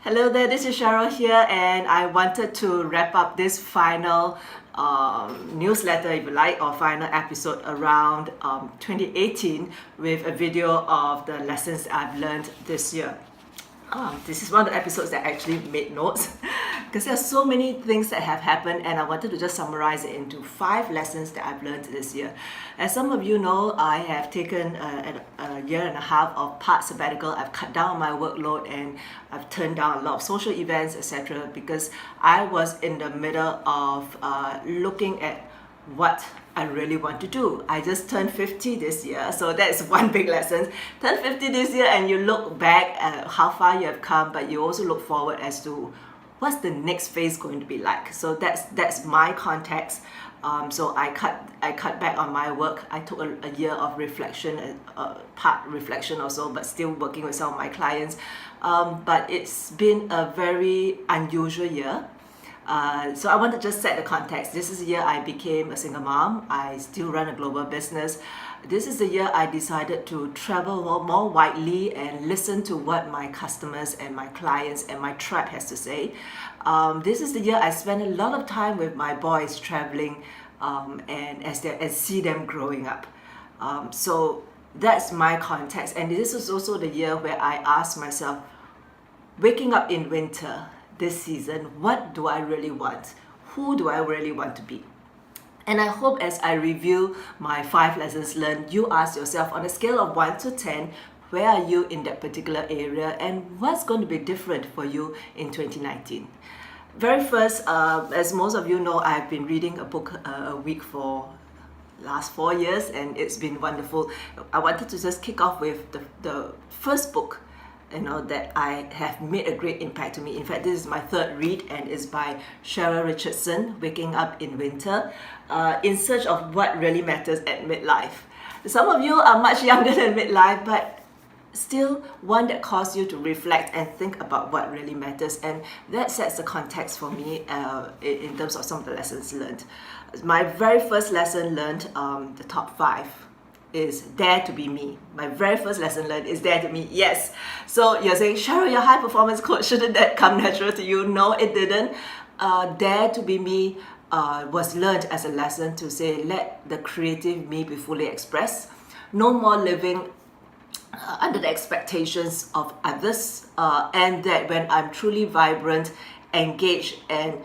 Hello there, this is Cheryl here, and I wanted to wrap up this final newsletter, if you like, or final episode around 2018 with a video of the lessons I've learned this year. This is one of the episodes that I actually made notes because there are so many things that have happened, and I wanted to just summarize it into 5 lessons that I've learned this year. As some of you know, I have taken a year and a half of part sabbatical. I've cut down my workload and I've turned down a lot of social events, etc., because I was in the middle of looking at what I really want to do. I just turned 50 this year, so that's one big lesson. Turn 50 this year and you look back at how far you have come, but you also look forward as to what's the next phase going to be like. So that's my context. So I cut back on my work. I took a year of reflection, part reflection also, but still working with some of my clients. But it's been a very unusual year. So I want to just set the context. This is the year I became a single mom. I still run a global business. This is the year I decided to travel more widely and listen to what my customers and my clients and my tribe has to say. This is the year I spent a lot of time with my boys traveling and see them growing up. So that's my context. And this is also the year where I asked myself, waking up in winter, this season, what do I really want? Who do I really want to be? And I hope as I review my 5 lessons learned, you ask yourself on a scale of 1 to 10, where are you in that particular area and what's going to be different for you in 2019? Very first, as most of you know, I've been reading a book a week for last 4 years, and it's been wonderful. I wanted to just kick off with the first book that I have made a great impact to me. In fact, this is my 3rd read, and it's by Cheryl Richardson, Waking Up in Winter, in search of what really matters at midlife. Some of you are much younger than midlife, but still one that calls you to reflect and think about what really matters, and that sets the context for me in terms of some of the lessons learned. My very first lesson learned, the top 5, is dare to be me. My very first lesson learned is dare to be me. Yes. So you're saying, Cheryl, you're a high performance coach. Shouldn't that come natural to you? No, it didn't. Dare to be me was learned as a lesson to say, let the creative me be fully expressed. No more living under the expectations of others. And that when I'm truly vibrant, engaged, and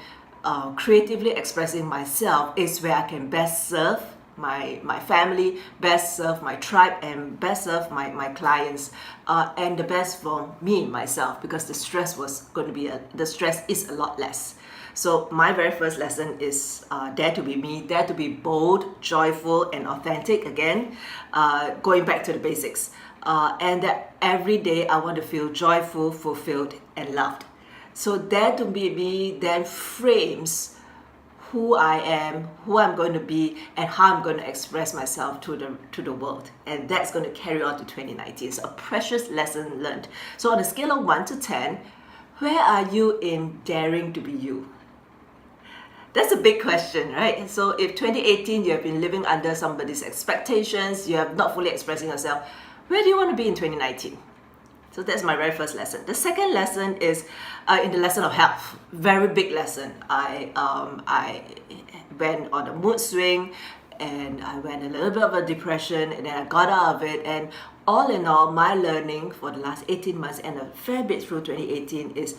creatively expressing myself is where I can best serve my family, best serve my tribe, and best serve my clients, and the best for me, myself, because the stress is a lot less. So my very first lesson is dare to be me, dare to be bold, joyful, and authentic again, going back to the basics. And that every day I want to feel joyful, fulfilled, and loved. So dare to be me then frames who I am, who I'm going to be, and how I'm going to express myself to the world. And that's going to carry on to 2019. It's a precious lesson learned. So on a scale of 1 to 10, where are you in daring to be you? That's a big question, right? And so if 2018 you have been living under somebody's expectations, you have not fully expressing yourself, where do you want to be in 2019? So that's my very first lesson. The second lesson is in the lesson of health. Very big lesson. I went on a mood swing, and I went a little bit of a depression, and then I got out of it. And all in all, my learning for the last 18 months and a fair bit through 2018 is,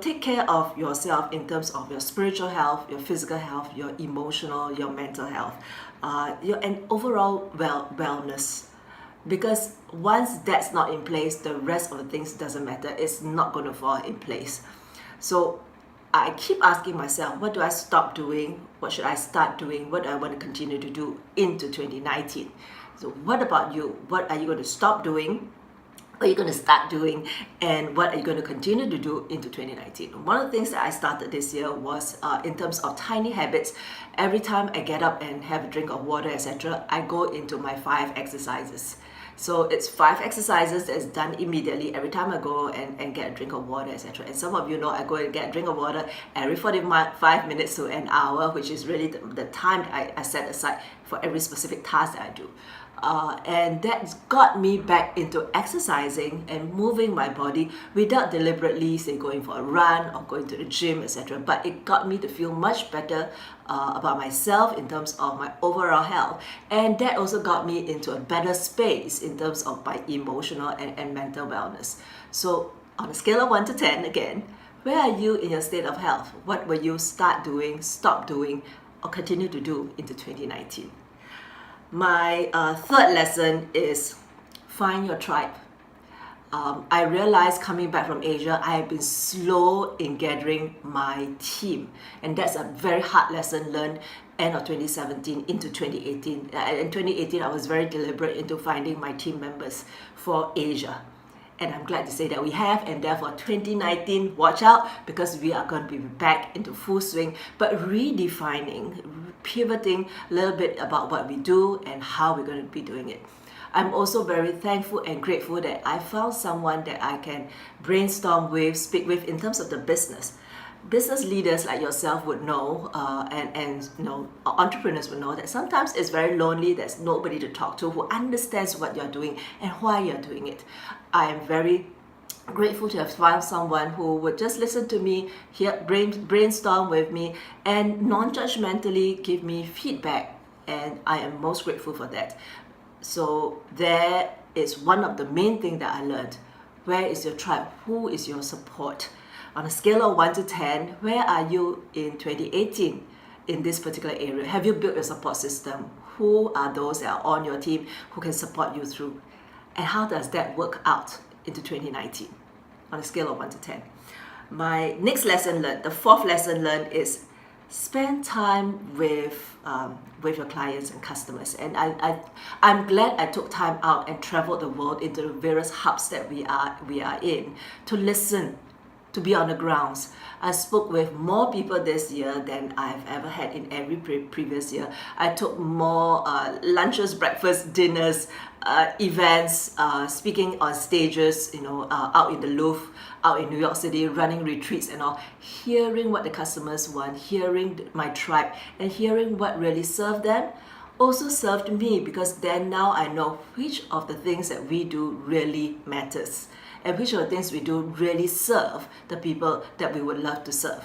take care of yourself in terms of your spiritual health, your physical health, your emotional, your mental health, and overall wellness. Because once that's not in place, the rest of the things doesn't matter. It's not going to fall in place. So I keep asking myself, what do I stop doing? What should I start doing? What do I want to continue to do into 2019? So what about you? What are you going to stop doing? What are you going to start doing? And what are you going to continue to do into 2019? One of the things that I started this year was in terms of tiny habits. Every time I get up and have a drink of water, etc., I go into my 5 exercises. So it's 5 exercises that's done immediately every time I go and get a drink of water, etc. And some of you know I go and get a drink of water every 45 minutes to an hour, which is really the time that I set aside for every specific task that I do. And that got me back into exercising and moving my body without deliberately, say, going for a run or going to the gym, etc. But it got me to feel much better about myself in terms of my overall health. And that also got me into a better space in terms of my emotional and mental wellness. So on a scale of 1 to 10, again, where are you in your state of health? What will you start doing, stop doing, or continue to do into 2019? My third lesson is find your tribe. I realized coming back from Asia, I have been slow in gathering my team. And that's a very hard lesson learned end of 2017 into 2018. In 2018, I was very deliberate into finding my team members for Asia. And I'm glad to say that we have, and therefore 2019, watch out, because we are going to be back into full swing, but redefining, pivoting a little bit about what we do and how we're going to be doing it. I'm also very thankful and grateful that I found someone that I can brainstorm with, speak with in terms of the business. Business leaders like yourself would know, and you know, entrepreneurs would know that sometimes it's very lonely. There's nobody to talk to who understands what you're doing and why you're doing it. I am very grateful to have found someone who would just listen to me, brainstorm with me, and non-judgmentally give me feedback. And I am most grateful for that. So there is one of the main things that I learned. Where is your tribe? Who is your support? On a scale of 1 to 10, where are you in 2018 in this particular area? Have you built a support system? Who are those that are on your team who can support you through? And how does that work out into 2019 on a scale of 1 to 10? My next lesson learned, the fourth lesson learned, is spend time with your clients and customers. And I'm glad I took time out and traveled the world into the various hubs that we are in to listen, to be on the grounds. I spoke with more people this year than I've ever had in every previous year. I took more lunches, breakfasts, dinners, events, speaking on stages, out in the Louvre, out in New York City, running retreats and all, hearing what the customers want, hearing my tribe, and hearing what really served them also served me, because then now I know which of the things that we do really matters, and which of the things we do really serve the people that we would love to serve.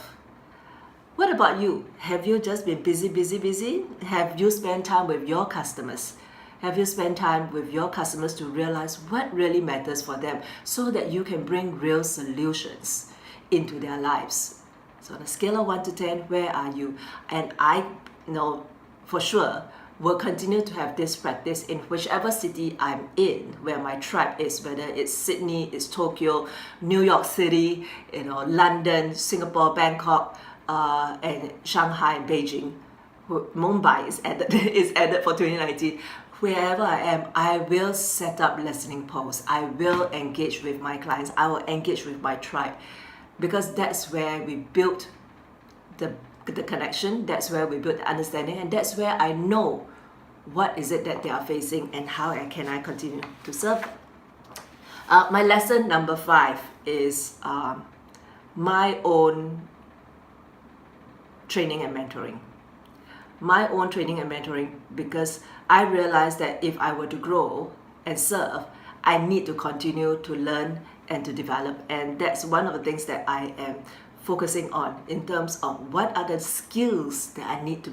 What about you? Have you just been busy? Have you spent time with your customers? Have you spent time with your customers to realize what really matters for them so that you can bring real solutions into their lives? So on a scale of 1 to 10, where are you? And I know for sure will continue to have this practice in whichever city I'm in, where my tribe is, whether it's Sydney, it's Tokyo, New York City, London, Singapore, Bangkok, and Shanghai, Beijing. Mumbai is added for 2019. Wherever I am, I will set up listening posts. I will engage with my clients. I will engage with my tribe, because that's where we build the connection. That's where we build the understanding, and that's where I know what is it that they are facing and how can I continue to serve them. My lesson number 5 is my own training and mentoring. My own training and mentoring, because I realized that if I were to grow and serve, I need to continue to learn and to develop. And that's one of the things that I am focusing on in terms of what are the skills that I need to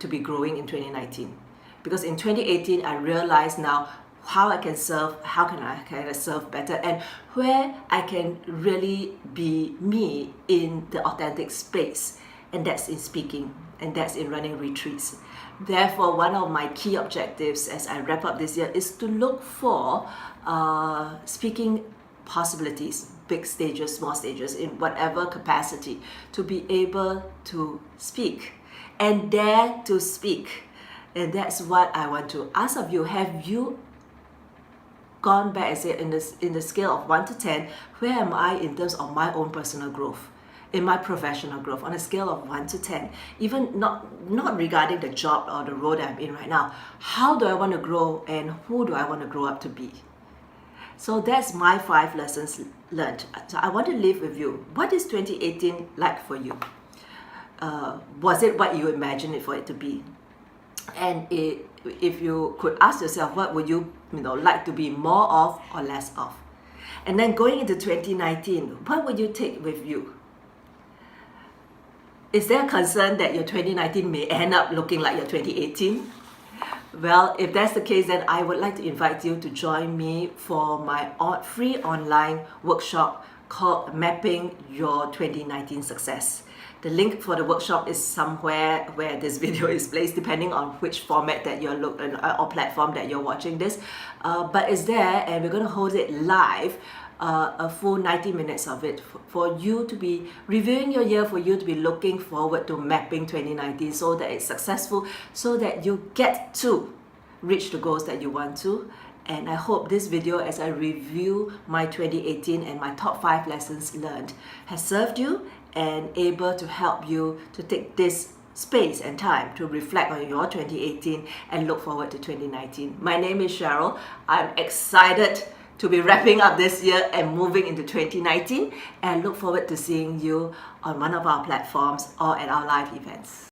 be growing in 2019. Because in 2018, I realized now how I can serve, how can I serve better, and where I can really be me in the authentic space. And that's in speaking, and that's in running retreats. Therefore, one of my key objectives as I wrap up this year is to look for speaking possibilities, big stages, small stages, in whatever capacity, to be able to speak and dare to speak. And that's what I want to ask of you. Have you gone back and said, in the scale of 1 to 10, where am I in terms of my own personal growth, in my professional growth, on a scale of 1 to 10, even not regarding the job or the role that I'm in right now? How do I want to grow, and who do I want to grow up to be? So that's my 5 lessons learned. So I want to leave with you. What is 2018 like for you? Was it what you imagined it for it to be? And if you could ask yourself, what would you like to be more of or less of? And then going into 2019, what would you take with you? Is there a concern that your 2019 may end up looking like your 2018? Well, if that's the case, then I would like to invite you to join me for my free online workshop called Mapping Your 2019 Success. The link for the workshop is somewhere where this video is placed, depending on which format that you're looking or platform that you're watching this. But it's there, and we're going to hold it live. A full 90 minutes of it for you to be reviewing your year, for you to be looking forward to mapping 2019 so that it's successful, so that you get to reach the goals that you want to. And I hope this video, as I review my 2018 and my top 5 lessons learned, has served you and able to help you to take this space and time to reflect on your 2018 and look forward to 2019. My name is Cheryl. I'm excited to be wrapping up this year and moving into 2019, and look forward to seeing you on one of our platforms or at our live events.